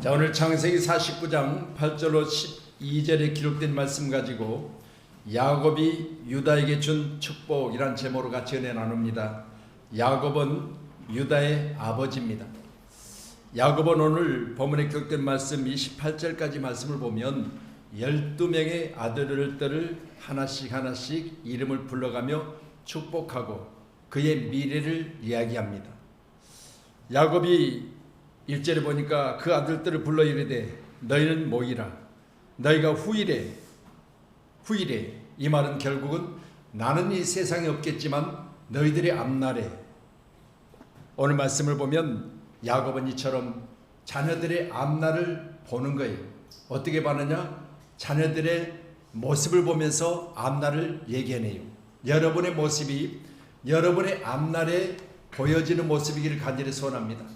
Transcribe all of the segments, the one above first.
자, 오늘 창세기 49장 8절로 12절에 기록된 말씀 가지고 야곱이 유다에게 준 축복이란 제목으로 같이 은혜 나눕니다. 야곱은 유다의 아버지입니다. 야곱은 오늘 본문에 기록된 말씀 28절까지 말씀을 보면 12명의 아들들을 하나씩 이름을 불러가며 축복하고 그의 미래를 이야기합니다. 야곱이 1절에 보니까 그 아들들을 불러 이르되 너희는 모이라, 너희가 후일에 이 말은 결국은 나는 이 세상에 없겠지만 너희들의 앞날에, 오늘 말씀을 보면 야곱은 이처럼 자녀들의 앞날을 보는 거예요. 어떻게 보느냐? 자녀들의 모습을 보면서 앞날을 얘기하네요. 여러분의 모습이 여러분의 앞날에 보여지는 모습이기를 간절히 소원합니다.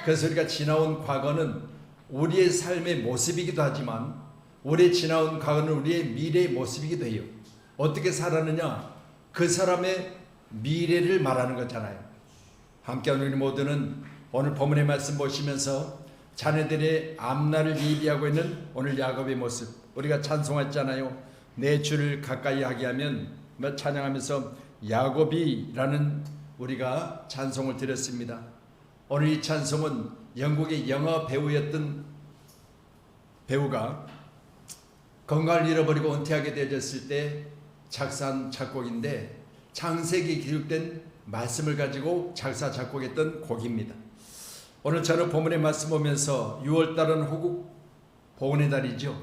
그래서 우리가 지나온 과거는 우리의 삶의 모습이기도 하지만 우리의 지나온 과거는 우리의 미래의 모습이기도 해요. 어떻게 살았느냐? 그 사람의 미래를 말하는 거잖아요. 함께하는 우리 모두는 오늘 본문의 말씀 보시면서 자녀들의 앞날을 예비하고 있는 오늘 야곱의 모습, 우리가 찬송했잖아요. 내 주를 가까이 하게 하면 찬양하면서 야곱이라는 우리가 찬송을 드렸습니다. 오늘 이 찬송은 영국의 영화 배우였던 배우가 건강을 잃어버리고 은퇴하게 되어졌을 때 작사한 작곡인데 창세기에 기록된 말씀을 가지고 작사 작곡했던 곡입니다. 오늘 저는 본문의 말씀 보면서 6월달은 호국 보훈의 달이죠.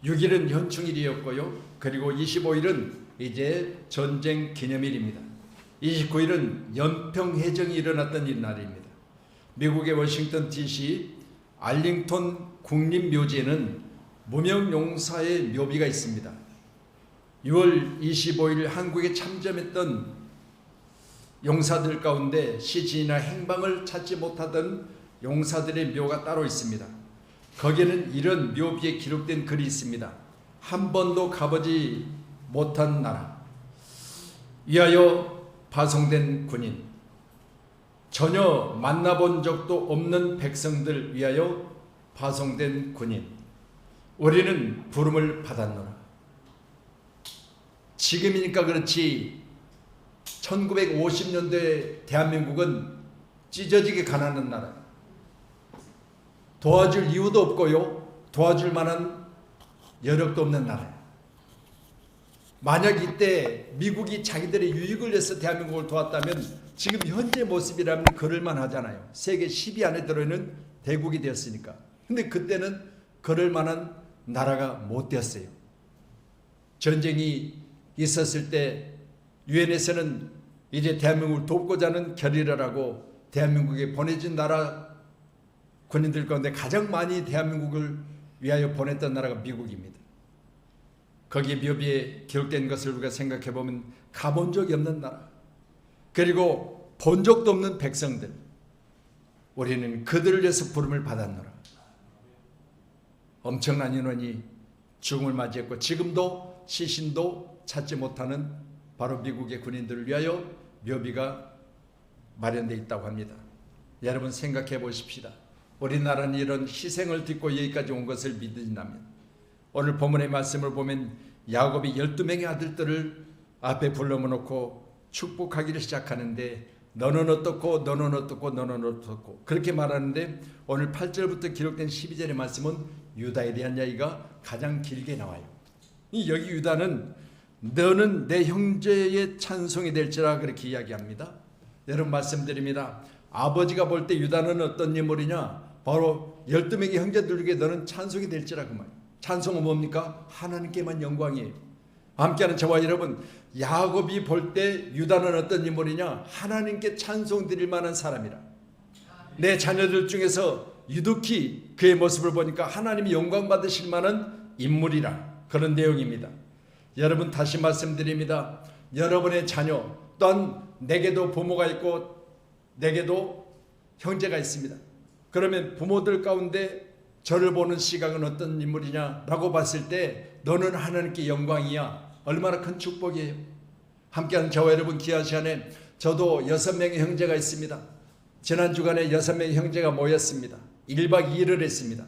6일은 현충일이었고요. 그리고 25일은 이제 전쟁 기념일입니다. 29일은 연평해전이 일어났던 이날입니다. 미국의 워싱턴 DC 알링턴 국립묘지에는 무명용사의 묘비가 있습니다. 6월 25일 한국에 참전했던 용사들 가운데 시신이나 행방을 찾지 못하던 용사들의 묘가 따로 있습니다. 거기에는 이런 묘비에 기록된 글이 있습니다. 한 번도 가보지 못한 나라, 위하여 파송된 군인, 전혀 만나본 적도 없는 백성들 위하여 파송된 군인, 우리는 부름을 받았노라. 지금이니까 그렇지 1950년대 대한민국은 찢어지게 가난한 나라, 도와줄 이유도 없고요, 도와줄 만한 여력도 없는 나라예요. 만약 이때 미국이 자기들의 유익을 위해서 대한민국을 도왔다면 지금 현재 모습이라면 그럴만 하잖아요. 세계 10위 안에 들어있는 대국이 되었으니까. 근데 그때는 그럴 만한 나라가 못 되었어요. 전쟁이 있었을 때 유엔에서는 이제 대한민국을 돕고자 하는 결의를 하고 대한민국에 보내진 나라 군인들 가운데 가장 많이 대한민국을 위하여 보냈던 나라가 미국입니다. 거기에 묘비에 기록된 것을 우리가 생각해 보면 가본 적이 없는 나라, 그리고 본 적도 없는 백성들, 우리는 그들을 위해서 부름을 받았노라. 엄청난 인원이 죽음을 맞이했고 지금도 시신도 찾지 못하는 바로 미국의 군인들을 위하여 묘비가 마련되어 있다고 합니다. 여러분 생각해 보십시다. 우리나라는 이런 희생을 딛고 여기까지 온 것을 믿으신다면 오늘 본문의 말씀을 보면 야곱이 12명의 아들들을 앞에 불러놓고 축복하기를 시작하는데 너는 어떻고 너는 어떻고 너는 어떻고 그렇게 말하는데 오늘 8절부터 기록된 12절의 말씀은 유다에 대한 이야기가 가장 길게 나와요. 여기 유다는 너는 내 형제의 찬송이 될지라 그렇게 이야기합니다. 여러분 말씀드립니다. 아버지가 볼 때 유다는 어떤 인물이냐? 바로 12명의 형제들에게 너는 찬송이 될지라 그 말이에요. 찬송은 뭡니까? 하나님께만 영광이에요. 함께하는 저와 여러분, 야곱이 볼 때 유다는 어떤 인물이냐? 하나님께 찬송 드릴 만한 사람이라. 내 자녀들 중에서 유독히 그의 모습을 보니까 하나님이 영광 받으실 만한 인물이라, 그런 내용입니다. 여러분 다시 말씀드립니다. 여러분의 자녀 또한 내게도 부모가 있고 내게도 형제가 있습니다. 그러면 부모들 가운데 저를 보는 시각은 어떤 인물이냐라고 봤을 때 너는 하나님께 영광이야. 얼마나 큰 축복이에요. 함께하는 저와 여러분 귀한 시간에 저도 6명의 형제가 있습니다. 지난 주간에 6명의 형제가 모였습니다. 1박 2일을 했습니다.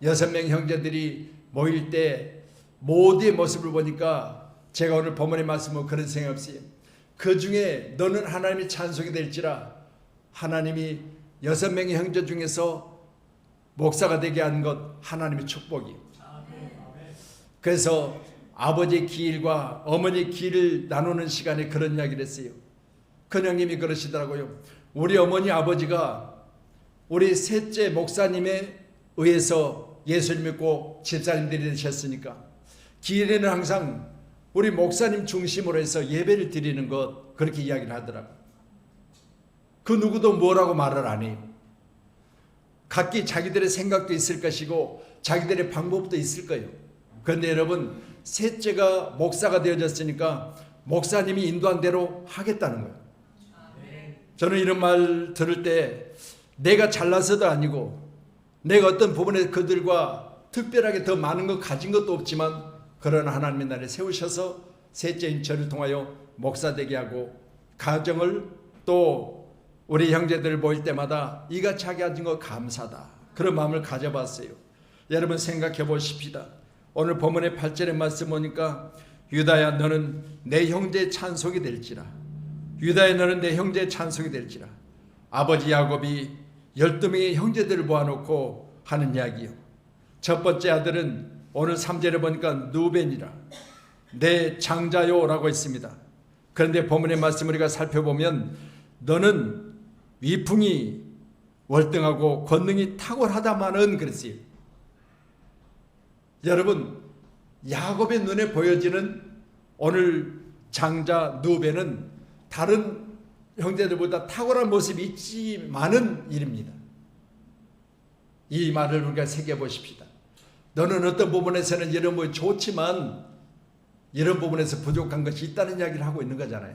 6명 형제들이 모일 때 모두의 모습을 보니까 제가 오늘 본문의 말씀은 그런 생각 없이 그 중에 너는 하나님의 찬송이 될지라 하나님이 6명의 형제 중에서 목사가 되게 한 것 하나님의 축복이에요. 그래서 아버지의 기일과 어머니의 기일을 나누는 시간에 그런 이야기를 했어요. 큰형님이 그러시더라고요. 우리 어머니 아버지가 우리 셋째 목사님에 의해서 예수를 믿고 집사님들이 되셨으니까 기일에는 항상 우리 목사님 중심으로 해서 예배를 드리는 것 그렇게 이야기를 하더라고요. 그 누구도 뭐라고 말을 안 해요. 각기 자기들의 생각도 있을 것이고 자기들의 방법도 있을 거예요. 그런데 여러분 셋째가 목사가 되어졌으니까 목사님이 인도한 대로 하겠다는 거예요. 저는 이런 말 들을 때 내가 잘나서도 아니고 내가 어떤 부분에 그들과 특별하게 더 많은 것 가진 것도 없지만 그러나 하나님의 나라에 세우셔서 셋째인 저를 통하여 목사 되게 하고 가정을 또 우리 형제들 모일 때마다 이같이 하게 하신 거 감사다. 그런 마음을 가져봤어요. 여러분 생각해 보십시다. 오늘 본문의 8절의 말씀 보니까 유다야 너는 내 형제의 찬송이 될지라. 유다야 너는 내 형제의 찬송이 될지라. 아버지 야곱이 12명의 형제들을 모아놓고 하는 이야기요. 첫 번째 아들은 오늘 3절에 보니까 누벤이라 내 장자요라고 했습니다. 그런데 본문의 말씀을 우리가 살펴보면 너는 위풍이 월등하고 권능이 탁월하다마는 그랬어요. 여러분 야곱의 눈에 보여지는 오늘 장자 누벤은 다른 형제들보다 탁월한 모습이 있지만은 일입니다. 이 말을 우리가 새겨보십시다. 너는 어떤 부분에서는 이런 뭐 좋지만 이런 부분에서 부족한 것이 있다는 이야기를 하고 있는 거잖아요.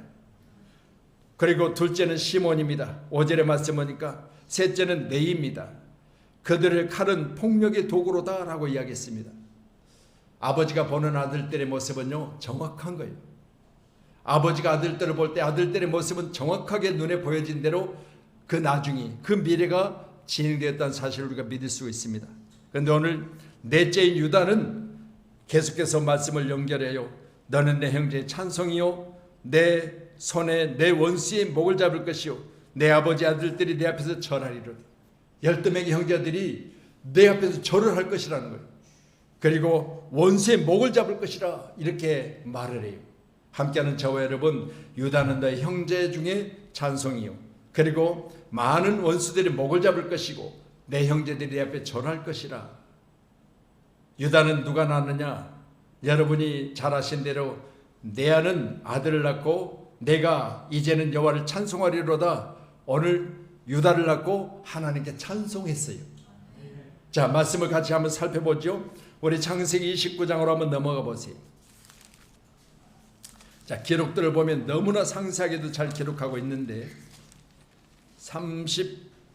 그리고 둘째는 시몬입니다. 5절에 말씀 보니까 셋째는 네입니다. 그들의 칼은 폭력의 도구로다 라고 이야기했습니다. 아버지가 보는 아들들의 모습은요 정확한 거예요. 아버지가 아들들을 볼 때 아들들의 모습은 정확하게 눈에 보여진 대로 그 나중이 그 미래가 진행되었다는 사실을 우리가 믿을 수 있습니다. 그런데 오늘 넷째인 유다는 계속해서 말씀을 연결해요. 너는 내 형제의 찬송이요 내 손에 내 원수의 목을 잡을 것이요 내 아버지 아들들이 내 앞에서 절하리로다. 12명의 형제들이 내 앞에서 절을 할 것이라는 거예요. 그리고 원수의 목을 잡을 것이라 이렇게 말을 해요. 함께하는 저와 여러분 유다는 너의 형제 중에 찬송이요 그리고 많은 원수들이 목을 잡을 것이고 내 형제들이 내 앞에 절할 것이라. 유다는 누가 낳느냐? 여러분이 잘 아신 대로 레아는 아들을 낳고 내가 이제는 여호와를 찬송하리로다. 오늘 유다를 낳고 하나님께 찬송했어요. 자, 말씀을 같이 한번 살펴보죠. 우리 창세기 29장으로 한번 넘어가 보세요. 자, 기록들을 보면 너무나 상세하게도 잘 기록하고 있는데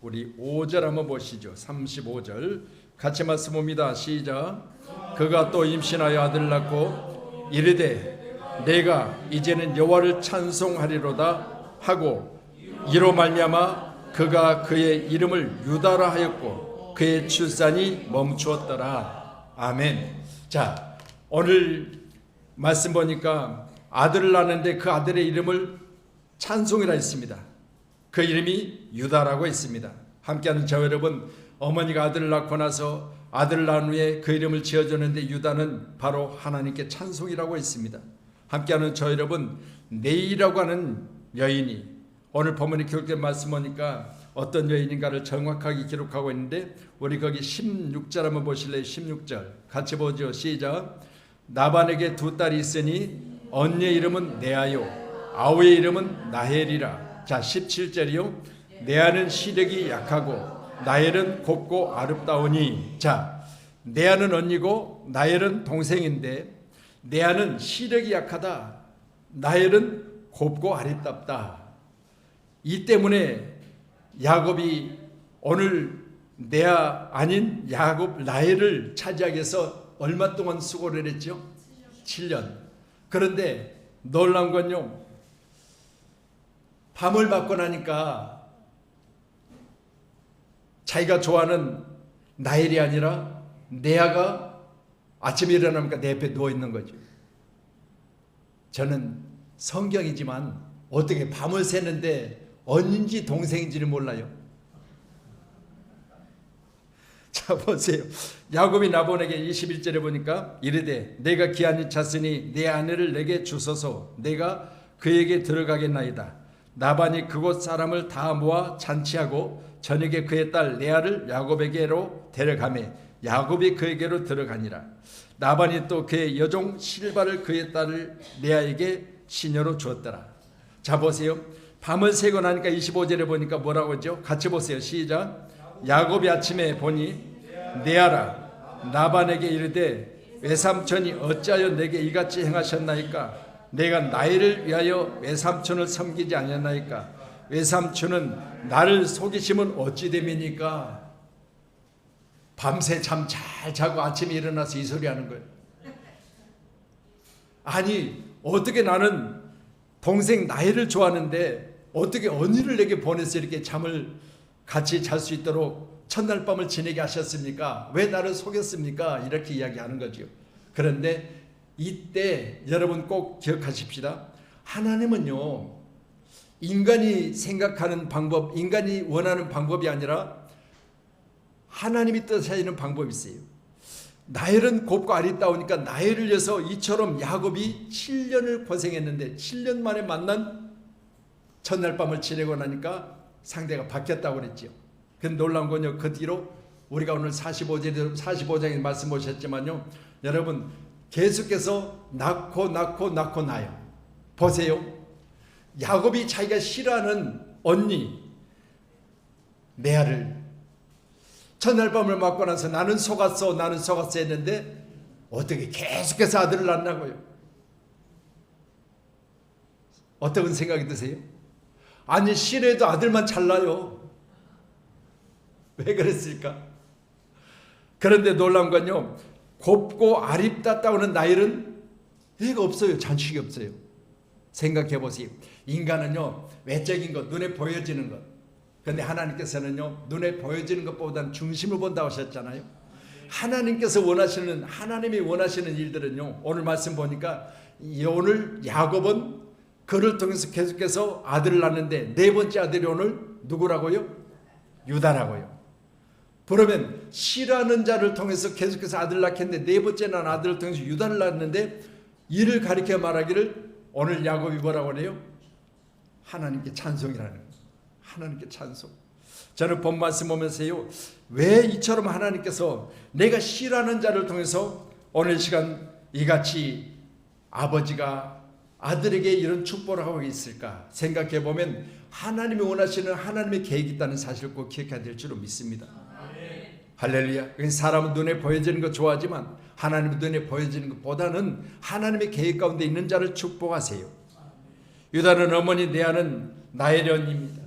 우리 5절 한번 보시죠. 35절 같이 말씀 봅니다. 시작. 그가 또 임신하여 아들을 낳고 이르되 내가 이제는 여호와를 찬송하리로다 하고 이로 말미암아 그가 그의 이름을 유다라 하였고 그의 출산이 멈추었더라. 아멘. 자, 오늘 말씀 보니까 아들을 낳는데 그 아들의 이름을 찬송이라 했습니다. 그 이름이 유다라고 했습니다. 함께하는 저 여러분 어머니가 아들을 낳고 나서 아들을 낳은 후에 그 이름을 지어줬는데 유다는 바로 하나님께 찬송이라고 했습니다. 함께하는 저 여러분 네이라고 하는 여인이 오늘 본문에 기록된 말씀 보니까 어떤 여인인가를 정확하게 기록하고 있는데 우리 거기 16절 한번 보실래요? 16절 같이 보죠. 시작. 나반에게 두 딸이 있으니 언니의 이름은 네아요 아우의 이름은 나헬이라. 자, 17절이요. 네아는 시력이 약하고 나헬은 곱고 아름다우니. 자, 네아는 언니고 나헬은 동생인데 네아는 시력이 약하다. 나헬은 곱고 아름답다. 이 때문에 야곱이 오늘 네아 아닌 야곱 라헬을 차지하기 위해서 얼마 동안 수고를 했죠? 7년. 그런데 놀라운 건요. 밤을 맞고 나니까 자기가 좋아하는 나일이 아니라 레아가 아침에 일어나니까 내 옆에 누워있는 거죠. 저는 성경이지만 어떻게 밤을 새는데 언인지 동생인지를 몰라요. 자 보세요. 야곱이 나본에게 21절에 보니까 이르되 내가 기한이 찼으니 내 아내를 내게 주소서 내가 그에게 들어가겠나이다. 나반이 그곳 사람을 다 모아 잔치하고 저녁에 그의 딸 레아를 야곱에게로 데려가매 야곱이 그에게로 들어가니라. 나반이 또 그의 여종 실바를 그의 딸을 레아에게 시녀로 주었더라. 자 보세요. 밤을 새고 나니까 25절에 보니까 뭐라고 하죠? 같이 보세요. 시작. 야곱이 아침에 보니 레아라 나반에게 이르되 외삼촌이 어찌하여 내게 이같이 행하셨나이까? 내가 나이를 위하여 외삼촌을 섬기지 아니하나이까? 외삼촌은 나를 속이시면 어찌 됨이니까? 밤새 잠 잘 자고 아침에 일어나서 이 소리 하는 거예요. 아니 어떻게 나는 동생 나이를 좋아하는데 어떻게 언니를 내게 보내서 이렇게 잠을 같이 잘 수 있도록 첫날 밤을 지내게 하셨습니까? 왜 나를 속였습니까? 이렇게 이야기하는 거죠. 그런데 이때 여러분 꼭 기억하십시다. 하나님은요 인간이 생각하는 방법, 인간이 원하는 방법이 아니라 하나님이 뜻하시는 방법이 있어요. 나엘은 곱고 아리따우니까 나엘을 위해서 이처럼 야곱이 7년을 고생했는데 7년 만에 만난 첫날 밤을 지내고 나니까 상대가 바뀌었다고 그랬죠. 근데 놀라운 건요, 그 뒤로 우리가 오늘 45장에 말씀 보셨지만요, 여러분 계속해서 낳고 나요. 보세요. 야곱이 자기가 싫어하는 언니 레아를 첫날 밤을 맞고 나서 나는 속았어 했는데 어떻게 계속해서 아들을 낳냐고요. 어떤 생각이 드세요? 아니 싫어해도 아들만 잘 낳아요. 왜 그랬을까? 그런데 놀라운 건요, 곱고 아립답다고 하는 나일은 애가 없어요. 자식이 없어요. 생각해 보세요. 인간은요 외적인 것, 눈에 보여지는 것, 그런데 하나님께서는요 눈에 보여지는 것보다는 중심을 본다고 하셨잖아요. 하나님께서 원하시는, 하나님이 원하시는 일들은요, 오늘 말씀 보니까 오늘 야곱은 그를 통해서 계속해서 아들을 낳는데 네 번째 아들이 오늘 누구라고요? 유다라고요. 그러면 싫어하는 자를 통해서 계속해서 아들을 낳겠는데 네 번째 난 아들을 통해서 유다를 낳았는데 이를 가리켜 말하기를 오늘 야곱이 뭐라고 해요? 하나님께 찬송이라는 거예요. 하나님께 찬송. 저는 본 말씀 보면서요, 왜 이처럼 하나님께서 내가 싫어하는 자를 통해서 오늘 시간 이같이 아버지가 아들에게 이런 축복을 하고 있을까 생각해 보면 하나님이 원하시는 하나님의 계획이 있다는 사실을 꼭 기억해야 될 줄로 믿습니다. 할렐루야. 사람은 눈에 보여지는 것 좋아하지만 하나님의 눈에 보여지는 것보다는 하나님의 계획 가운데 있는 자를 축복하세요. 유다는 어머니 레아는 나엘의 언니입니다.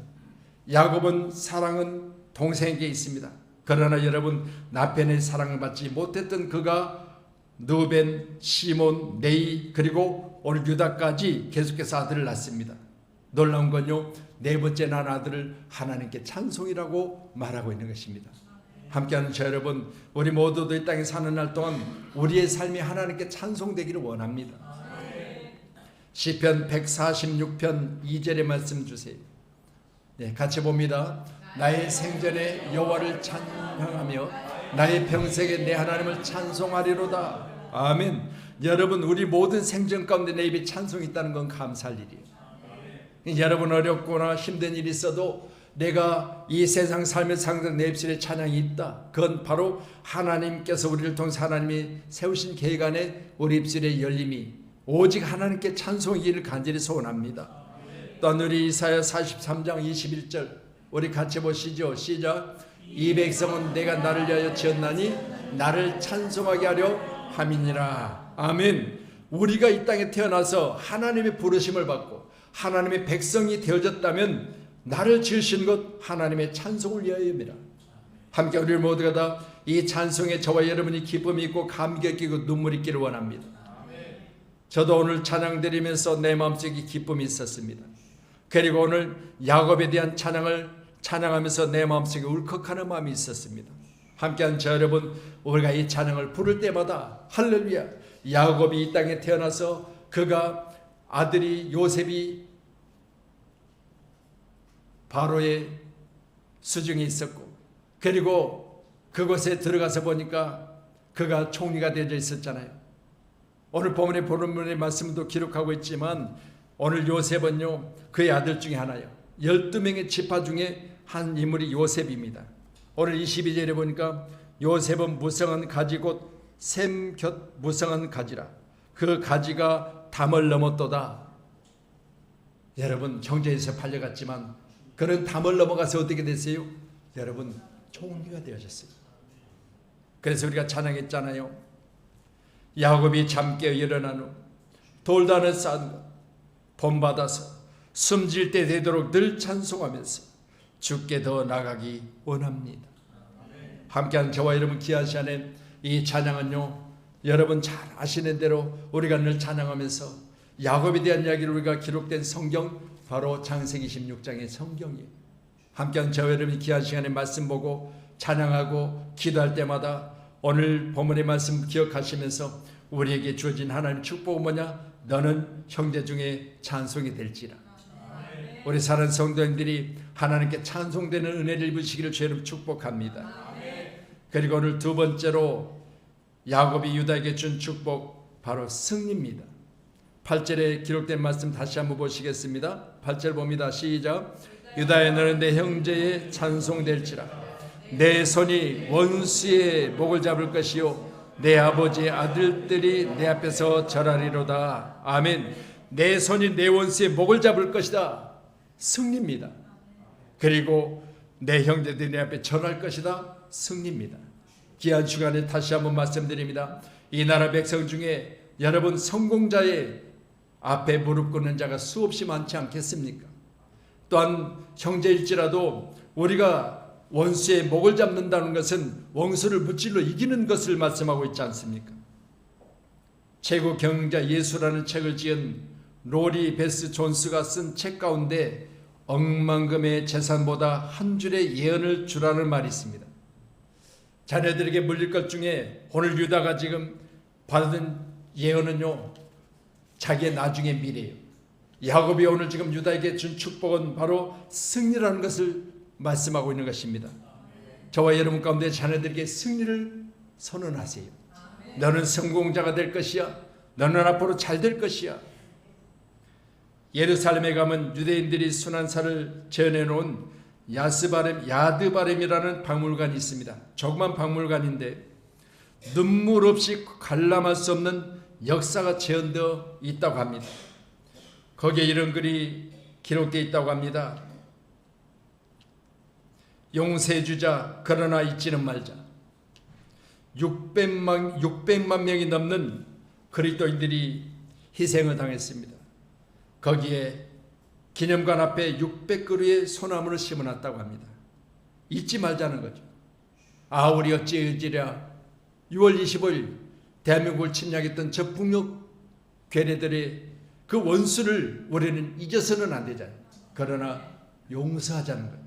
야곱은 사랑은 동생에게 있습니다. 그러나 여러분 나펜의 사랑을 받지 못했던 그가 누벤, 시몬, 네이 그리고 오늘 유다까지 계속해서 아들을 낳습니다. 놀라운 건요, 네 번째 난 아들을 하나님께 찬송이라고 말하고 있는 것입니다. 함께하는 저 여러분, 우리 모두도 이 땅에 사는 날 동안 우리의 삶이 하나님께 찬송되기를 원합니다. 시편 146편 2절의 말씀 주세요. 네, 같이 봅니다. 나의 생전에 여호와를 찬양하며 나의 평생에 내 하나님을 찬송하리로다. 아멘. 여러분 우리 모든 생전 가운데 내 입에 찬송이 있다는 건 감사할 일이에요. 여러분 어렵거나 힘든 일이 있어도 내가 이 세상 삶의 상상 내 입술에 찬양이 있다. 그건 바로 하나님께서 우리를 통해서 하나님이 세우신 계획 안에 우리 입술의 열림이 오직 하나님께 찬송이기를 간절히 소원합니다. 또한 우리 이사야 43장 21절 우리 같이 보시죠. 시작. 이 백성은 내가 나를 위하여 지었나니 나를 찬송하게 하려 함이니라. 아멘. 우리가 이 땅에 태어나서 하나님의 부르심을 받고 하나님의 백성이 되어졌다면 나를 지으신 것 하나님의 찬송을 위하여입니다. 함께 우리 모두가 다 이 찬송에 저와 여러분이 기쁨이 있고 감격 있고 눈물이 있기를 원합니다. 저도 오늘 찬양 드리면서 내 마음속에 기쁨이 있었습니다. 그리고 오늘 야곱에 대한 찬양을 찬양하면서 내 마음속에 울컥하는 마음이 있었습니다. 함께한 저 여러분, 우리가 이 찬양을 부를 때마다 할렐루야, 야곱이 이 땅에 태어나서 그가 아들이 요셉이 바로의 수중에 있었고, 그리고 그곳에 들어가서 보니까 그가 총리가 되어 있었잖아요. 오늘 본문의 본문의 말씀도 기록하고 있지만 오늘 요셉은요, 그의 아들 중에 하나예요. 12명의 지파 중에 한 인물이 요셉입니다. 오늘 22절에 보니까 요셉은 무성한 가지 곧 샘 곁 무성한 가지라. 그 가지가 담을 넘었도다. 여러분, 정죄에서 팔려갔지만 그는 담을 넘어가서 어떻게 됐어요? 여러분, 총리가 되어졌어요. 그래서 우리가 찬양했잖아요. 야곱이 잠 깨어 일어난 후 돌단을 쌓은 것 본받아서 숨질 때 되도록 늘 찬송하면서 주께 더 나가기 원합니다. 함께한 저와 여러분 귀한 시간에 이 찬양은요, 여러분 잘 아시는 대로 우리가 늘 찬양하면서 야곱에 대한 이야기를 우리가 기록된 성경, 바로 창세기 16장의 성경이에요. 함께한 저와 여러분이 귀한 시간에 말씀 보고 찬양하고 기도할 때마다 오늘 본문의 말씀 기억하시면서 우리에게 주어진 하나님 축복은 뭐냐? 너는 형제 중에 찬송이 될지라. 우리 사는 성도님들이 하나님께 찬송되는 은혜를 입으시기를 주님 축복합니다. 그리고 오늘 두 번째로 야곱이 유다에게 준 축복, 바로 승리입니다. 8절에 기록된 말씀 다시 한번 보시겠습니다. 8절 봅니다. 시작. 유다야, 너는 내 형제의 찬송될지라. 내 손이 원수의 목을 잡을 것이요 내 아버지의 아들들이 내 앞에서 절하리로다. 아멘. 내 손이 내 원수의 목을 잡을 것이다. 승리입니다. 그리고 내 형제들이 내 앞에 절할 것이다. 승리입니다. 귀한 주간에 다시 한번 말씀드립니다. 이 나라 백성 중에 여러분 성공자의 앞에 무릎 꿇는 자가 수없이 많지 않겠습니까? 또한 형제일지라도 우리가 원수의 목을 잡는다는 것은 원수를 무찔러 이기는 것을 말씀하고 있지 않습니까? 최고 경영자 예수라는 책을 지은 로리 베스 존스가 쓴 책 가운데 억만금의 재산보다 한 줄의 예언을 주라는 말이 있습니다. 자녀들에게 물릴 것 중에 오늘 유다가 지금 받은 예언은요, 자기의 나중의 미래예요. 야곱이 오늘 지금 유다에게 준 축복은 바로 승리라는 것을 말씀하고 있는 것입니다. 저와 여러분 가운데 자녀들에게 승리를 선언하세요. 너는 성공자가 될 것이야. 너는 앞으로 잘 될 것이야. 예루살렘에 가면 유대인들이 순환사를 재현해 놓은 야드바렘이라는 박물관이 있습니다. 조그만 박물관인데 눈물 없이 관람할 수 없는 역사가 재현되어 있다고 합니다. 거기에 이런 글이 기록되어 있다고 합니다. 용서해주자, 그러나 잊지는 말자. 600만 명이 넘는 그리스도인들이 희생을 당했습니다. 거기에 기념관 앞에 600그루의 소나무를 심어놨다고 합니다. 잊지 말자는 거죠. 아, 우리 어찌 잊으랴. 6월 25일 대한민국을 침략했던 저 북녘 괴뢰들의 그 원수를 우리는 잊어서는 안 되잖아요. 그러나 용서하자는 거예요.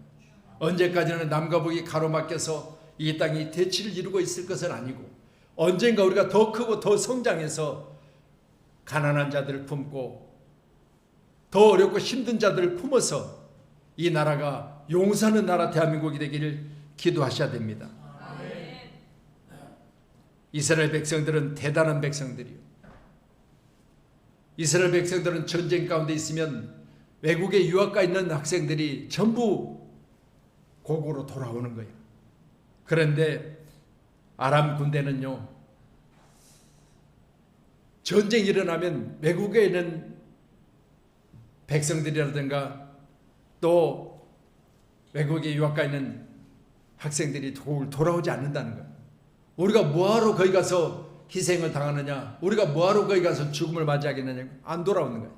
언제까지는 남과 북이 가로막혀서 이 땅이 대치를 이루고 있을 것은 아니고, 언젠가 우리가 더 크고 더 성장해서 가난한 자들을 품고 더 어렵고 힘든 자들을 품어서 이 나라가 용서하는 나라 대한민국이 되기를 기도하셔야 됩니다. 이스라엘 백성들은 대단한 백성들이요. 이스라엘 백성들은 전쟁 가운데 있으면 외국에 유학 가 있는 학생들이 전부 고국으로 돌아오는 거예요. 그런데 아람 군대는요, 전쟁이 일어나면 외국에 있는 백성들이라든가 또 외국에 유학 가 있는 학생들이 돌아오지 않는다는 거예요. 우리가 뭐하러 거기 가서 희생을 당하느냐, 우리가 뭐하러 거기 가서 죽음을 맞이하겠느냐, 안 돌아오는 거예요.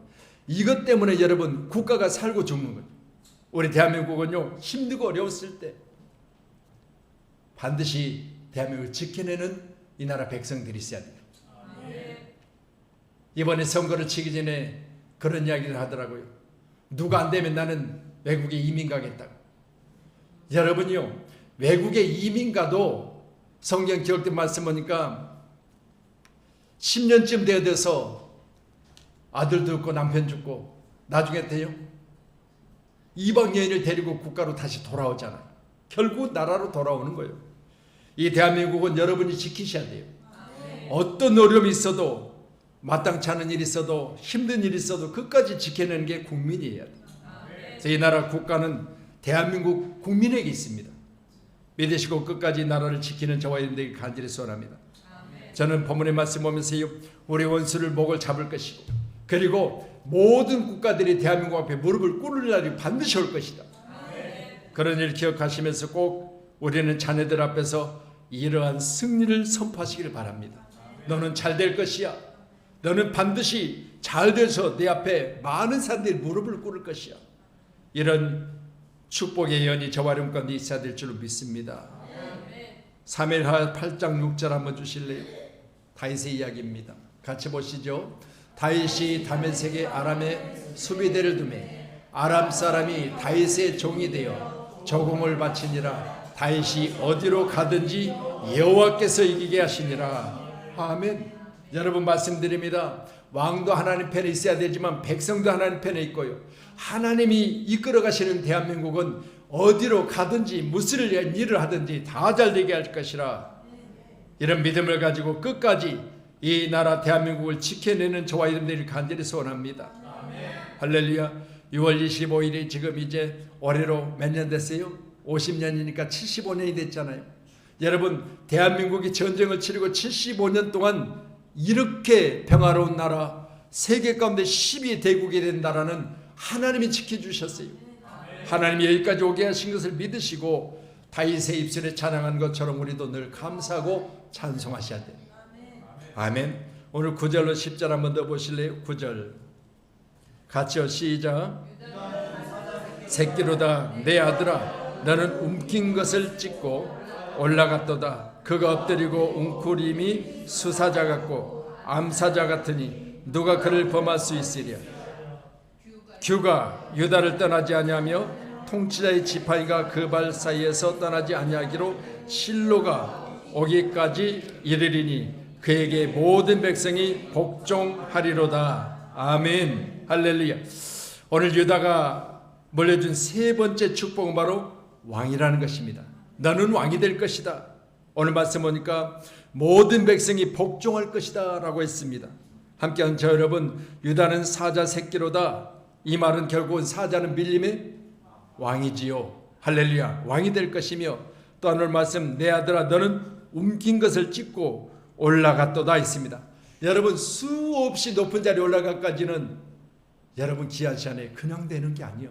이것 때문에 여러분 국가가 살고 죽는 거예요. 우리 대한민국은요, 힘들고 어려웠을 때 반드시 대한민국을 지켜내는 이 나라 백성들이 있어야 돼요. 이번에 선거를 치기 전에 그런 이야기를 하더라고요. 누가 안 되면 나는 외국에 이민 가겠다고. 여러분이요, 외국에 이민 가도 성경 기록된 말씀 보니까 10년쯤 되어서 아들도 없고 남편 죽고 나중에 돼요, 이방 여인을 데리고 국가로 다시 돌아오잖아요. 결국 나라로 돌아오는 거예요. 이 대한민국은 여러분이 지키셔야 돼요. 어떤 어려움이 있어도, 마땅치 않은 일이 있어도, 힘든 일이 있어도 끝까지 지켜내는 게 국민이어야 돼요. 그래서 이 나라 국가는 대한민국 국민에게 있습니다. 믿으시고 끝까지 나라를 지키는 저와 여러분들에게 간절히 소원합니다. 저는 본문의 말씀 보면서 우리 원수를 목을 잡을 것이고, 그리고 모든 국가들이 대한민국 앞에 무릎을 꿇을 날이 반드시 올 것이다. 그런 일 기억하시면서 꼭 우리는 자녀들 앞에서 이러한 승리를 선포하시기를 바랍니다. 너는 잘 될 것이야. 너는 반드시 잘 돼서 내 앞에 많은 사람들이 무릎을 꿇을 것이야. 이런 축복의 예언이 저와 여러분 가운데 있어야 될 줄로 믿습니다. 사무엘하 8장 6절 한번 주실래요? 다윗의 이야기입니다. 같이 보시죠. 다윗이 다메섹에 아람의 수비대를 두매 아람 사람이 다윗의 종이 되어 저공을 바치니라. 다윗이 어디로 가든지 여호와께서 이기게 하시니라. 아멘. 여러분 말씀드립니다. 왕도 하나님 편에 있어야 되지만 백성도 하나님 편에 있고요, 하나님이 이끌어 가시는 대한민국은 어디로 가든지 무슨 일을 하든지 다 잘되게 할 것이라. 이런 믿음을 가지고 끝까지 이 나라 대한민국을 지켜내는 저와 여러분들이 간절히 소원합니다. 할렐루야. 6월 25일이 지금 이제 올해로 몇 년 됐어요? 50년이니까 75년이 됐잖아요. 여러분, 대한민국이 전쟁을 치르고 75년 동안 이렇게 평화로운 나라, 세계 가운데 10위 대국이 된 나라는 하나님이 지켜주셨어요. 하나님이 여기까지 오게 하신 것을 믿으시고 다윗의 입술에 찬양한 것처럼 우리도 늘 감사하고 찬송하셔야 돼요. 아멘. 오늘 9절로 10절 한번 더 보실래요? 9절 같이요. 시작. 새끼로다 내 아들아, 너는 움킨 것을 찢고 올라갔도다. 그가 엎드리고 웅크림이 수사자 같고 암사자 같으니 누가 그를 범할 수 있으랴. 규가 유다를 떠나지 아니하며 통치자의 지파이가 그 발 사이에서 떠나지 아니하기로 실로가 오기까지 이르리니 그에게 모든 백성이 복종하리로다. 아멘. 할렐루야. 오늘 유다가 물려준 세 번째 축복은 바로 왕이라는 것입니다. 너는 왕이 될 것이다. 오늘 말씀 보니까 모든 백성이 복종할 것이다 라고 했습니다. 함께한 저 여러분, 유다는 사자 새끼로다. 이 말은 결국은 사자는 밀림의 왕이지요. 할렐루야. 왕이 될 것이며, 또 오늘 말씀 내 아들아 너는 움킨 것을 찢고 올라갔도다 있습니다. 여러분, 수없이 높은 자리에 올라가까지는 여러분 귀한 시간에 그냥 되는 게 아니에요.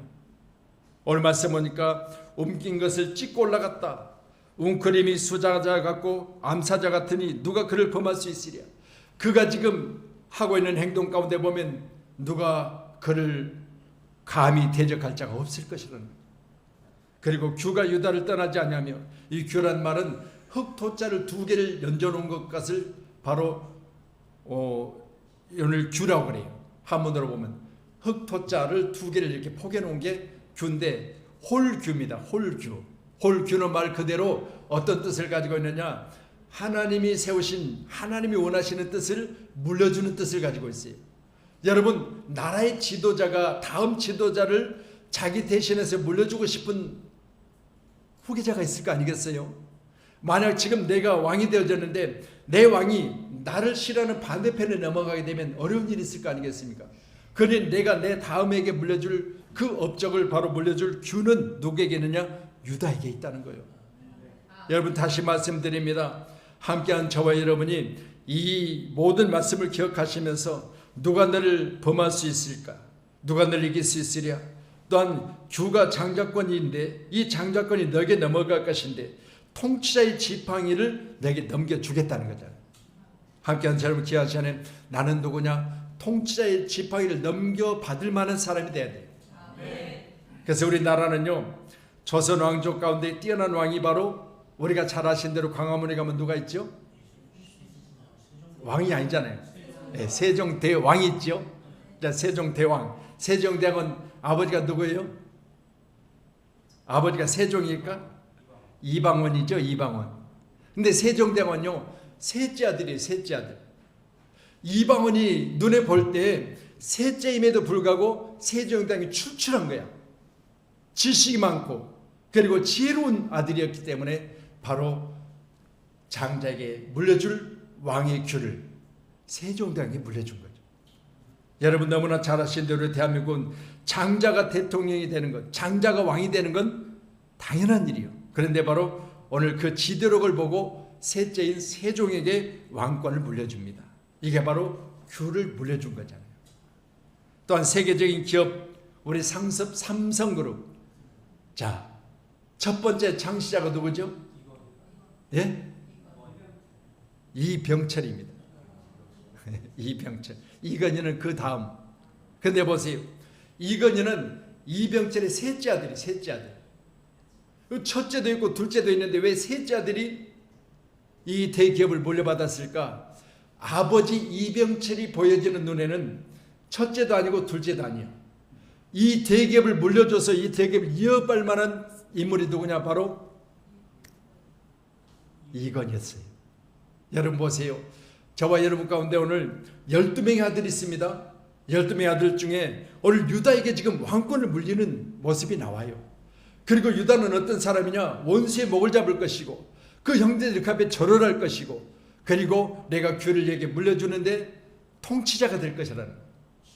오늘 말씀 보니까 움킨 것을 찢고 올라갔다. 웅크림이 수사자 같고 암사자 같으니 누가 그를 범할 수 있으랴. 그가 지금 하고 있는 행동 가운데 보면 누가 그를 감히 대적할 자가 없을 것이라는 거예요. 그리고 규가 유다를 떠나지 아니하며, 이 규란 말은 흑토자를 두 개를 얹어놓은 것을 바로 오늘 규라고 그래요. 한문으로 보면 흑토자를 두 개를 이렇게 포개놓은 게 규인데 홀규입니다. 홀규. 홀규는 말 그대로 어떤 뜻을 가지고 있느냐, 하나님이 세우신, 하나님이 원하시는 뜻을 물려주는 뜻을 가지고 있어요. 여러분, 나라의 지도자가 다음 지도자를 자기 대신해서 물려주고 싶은 후계자가 있을 거 아니겠어요? 만약 지금 내가 왕이 되어졌는데 내 왕이 나를 싫어하는 반대편에 넘어가게 되면 어려운 일이 있을 거 아니겠습니까? 그러니 내가 내 다음에게 물려줄 그 업적을 바로 물려줄 규는 누구에게 있느냐? 유다에게 있다는 거예요. 여러분, 다시 말씀드립니다. 함께한 저와 여러분이 이 모든 말씀을 기억하시면서 누가 너를 범할 수 있을까? 누가 너를 이길 수 있으랴? 또한 규가 장자권인데 이 장자권이 너에게 넘어갈 것인데 통치자의 지팡이를 너에게 넘겨주겠다는 거잖아요. 함께한 여러분, 귀한 시간에 나는 누구냐? 통치자의 지팡이를 넘겨받을 만한 사람이 돼야 돼요. 그래서 우리 나라는요, 조선 왕족 가운데 뛰어난 왕이 바로 우리가 잘 아신 대로 광화문에 가면 누가 있죠? 왕이 아니잖아요. 네, 세종대왕이 있죠. 세종대왕. 세종대왕은 아버지가 누구예요? 아버지가 세종일까? 이방원이죠, 이방원. 근데 세종대왕은요, 셋째 아들이에요, 셋째 아들. 이방원이 눈에 볼 때 셋째임에도 불구하고 세종대왕이 출출한 거야. 지식이 많고 그리고 지혜로운 아들이었기 때문에 바로 장자에게 물려줄 왕의 규를 세종대왕에게 물려준 거죠. 여러분 너무나 잘 아시는 대로 대한민국은 장자가 대통령이 되는 것, 장자가 왕이 되는 건 당연한 일이요. 그런데 바로 오늘 그 지도록을 보고 셋째인 세종에게 왕권을 물려줍니다. 이게 바로 규를 물려준 거잖아요. 또한 세계적인 기업 우리 상습 삼성그룹, 자, 첫 번째 창시자가 누구죠? 예? 이병철입니다. 이병철. 이건희는 그 다음. 근데 보세요. 이건희는 이병철의 셋째 아들이 셋째 아들. 첫째도 있고 둘째도 있는데 왜 셋째 아들이 이 대기업을 물려받았을까? 아버지 이병철이 보여지는 눈에는 첫째도 아니고 둘째도 아니야. 이 대기업을 물려줘서 이 대기업을 이어갈 만한 인물이 누구냐? 바로 이건희였어요. 여러분 보세요. 저와 여러분 가운데 오늘 12명의 아들이 있습니다. 12명의 아들 중에 오늘 유다에게 지금 왕권을 물리는 모습이 나와요. 그리고 유다는 어떤 사람이냐? 원수의 목을 잡을 것이고 그 형제들 그 앞에 절을 것이고 그리고 내가 규를 내게 물려주는데 통치자가 될 것이라는,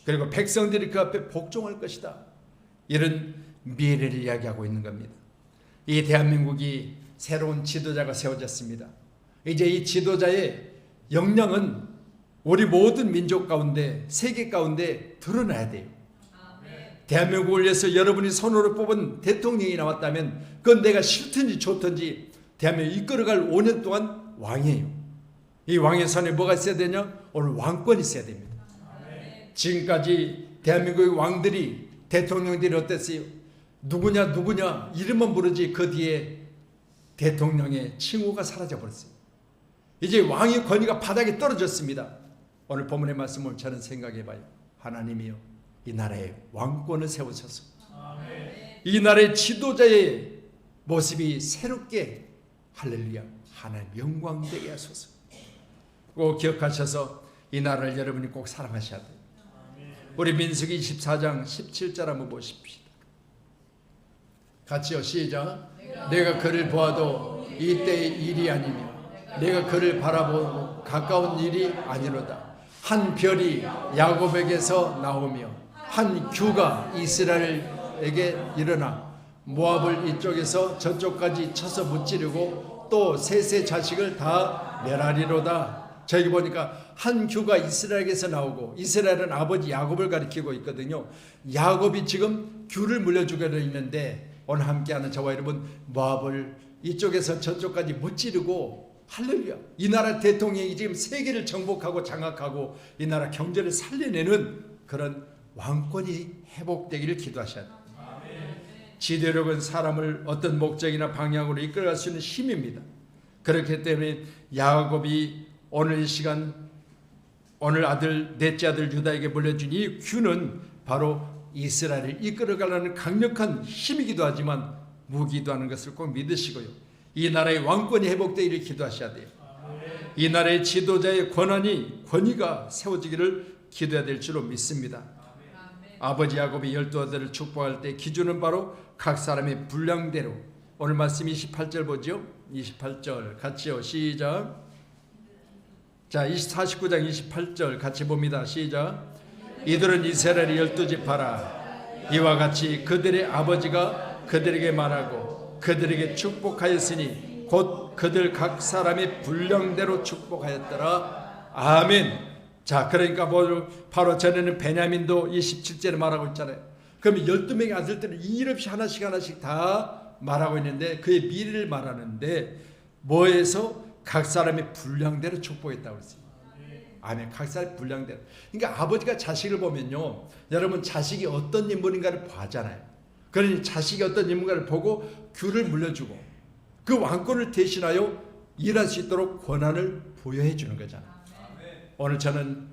그리고 백성들이 그 앞에 복종할 것이다. 이런 미래를 이야기하고 있는 겁니다. 이 대한민국이 새로운 지도자가 세워졌습니다. 이제 이 지도자의 역량은 우리 모든 민족 가운데, 세계 가운데 드러나야 돼요. 대한민국을 위해서 여러분이 손으로 뽑은 대통령이 나왔다면 그건 내가 싫든지 좋든지 대한민국을 이끌어갈 5년 동안 왕이에요. 이 왕의 손에 뭐가 있어야 되냐? 오늘 왕권이 있어야 됩니다. 지금까지 대한민국의 왕들이, 대통령들이 어땠어요? 누구냐 이름만 부르지 그 뒤에 대통령의 칭호가 사라져버렸어요. 이제 왕의 권위가 바닥에 떨어졌습니다. 오늘 본문의 말씀을 저는 생각해봐요. 하나님이요, 이 나라에 왕권을 세우셔서 이 나라의 지도자의 모습이 새롭게, 할렐루야, 하나님 영광되게 하소서. 꼭 기억하셔서 이 나라를 여러분이 꼭 사랑하셔야 돼요. 우리 민수기 24장 17절 한번 보십시다. 같이요, 시작. 내가 그를 보아도 이때의 일이 아니며 내가 그를 바라보고 가까운 일이 아니로다. 한 별이 야곱에게서 나오며 한 규가 이스라엘에게 일어나 모압을 이쪽에서 저쪽까지 쳐서 무찌르고 또 셋의 자식을 다 멸하리로다. 저기 보니까 한 규가 이스라엘에게서 나오고, 이스라엘은 아버지 야곱을 가리키고 있거든요. 야곱이 지금 규를 물려주게 되어 있는데 오늘 함께하는 저와 여러분, 모압을 이쪽에서 저쪽까지 무찌르고, 할렐루야, 이 나라 대통령이 지금 세계를 정복하고 장악하고 이 나라 경제를 살려내는 그런 왕권이 회복되기를 기도하셔야 돼요. 지도력은 사람을 어떤 목적이나 방향으로 이끌어갈 수 있는 힘입니다. 그렇기 때문에 야곱이 오늘 이 시간, 오늘 아들, 넷째 아들 유다에게 물려준 이 규는 바로 이스라엘을 이끌어가려는 강력한 힘이기도 하지만 무기도 하는 것을 꼭 믿으시고요. 이 나라의 왕권이 회복되기를 기도하셔야 돼요. 이 나라의 지도자의 권위가 세워지기를 기도해야 될 줄로 믿습니다. 아버지 야곱이 12아들을 축복할 때 기준은 바로 각 사람의 분량대로, 오늘 말씀 28절 보죠. 28절 같이요, 시작. 자, 49장 28절 같이 봅니다. 시작. 이들은 이스라엘의 12지파라. 이와 같이 그들의 아버지가 그들에게 말하고 그들에게 축복하였으니 곧 그들 각 사람의 분량대로 축복하였더라. 아멘. 자, 그러니까 바로 전에는 베냐민도 27절에 말하고 있잖아요. 그러면 12명의 아들들은 일 없이 하나씩 다 말하고 있는데 그의 미래를 말하는데 뭐에서? 각 사람의 분량대로 축복했다고 그랬어요. 아멘. 각 사람의 분량대로. 그러니까 아버지가 자식을 보면요, 여러분 자식이 어떤 인물인가를 봐잖아요. 그러니 자식이 어떤 인물인가를 보고 규를 물려주고 그 왕권을 대신하여 일할 수 있도록 권한을 부여해 주는 거잖아요. 오늘 저는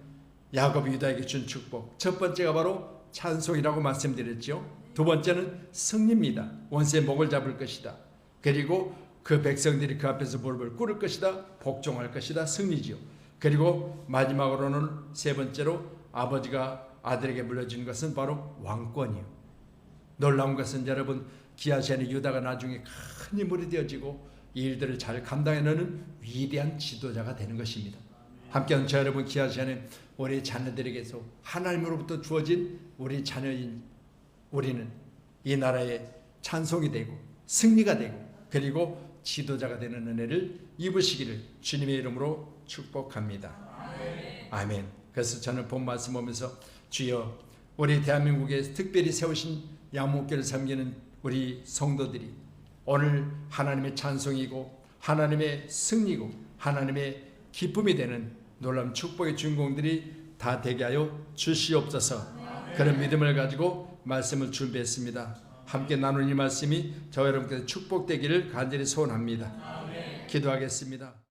야곱이 유다에게 준 축복, 첫 번째가 바로 찬송이라고 말씀드렸죠. 두 번째는 승리입니다. 원수의 목을 잡을 것이다. 그리고 그 백성들이 그 앞에서 무릎을 꿇을 것이다. 복종할 것이다. 승리지요. 그리고 마지막으로는 세 번째로 아버지가 아들에게 물려준 것은 바로 왕권이요. 놀라운 것은 여러분, 기아시아의 유다가 나중에 큰 인물이 되어지고 이 일들을 잘 감당해내는 위대한 지도자가 되는 것입니다. 함께하는 저 여러분, 기아시아는 우리 자녀들에게서 하나님으로부터 주어진 우리 자녀인 우리는 이 나라의 찬송이 되고 승리가 되고 그리고 지도자가 되는 은혜를 입으시기를 주님의 이름으로 축복합니다. 아멘. 그래서 저는 본 말씀 보면서 주여, 우리 대한민국에 특별히 세우신 양목교를 섬기는 우리 성도들이 오늘 하나님의 찬송이고 하나님의 승리고 하나님의 기쁨이 되는 놀라운 축복의 주인공들이 다 되게 하여 주시옵소서. 그런 믿음을 가지고 말씀을 준비했습니다. 함께 나누는 이 말씀이 저와 여러분께서 축복되기를 간절히 소원합니다. 기도하겠습니다.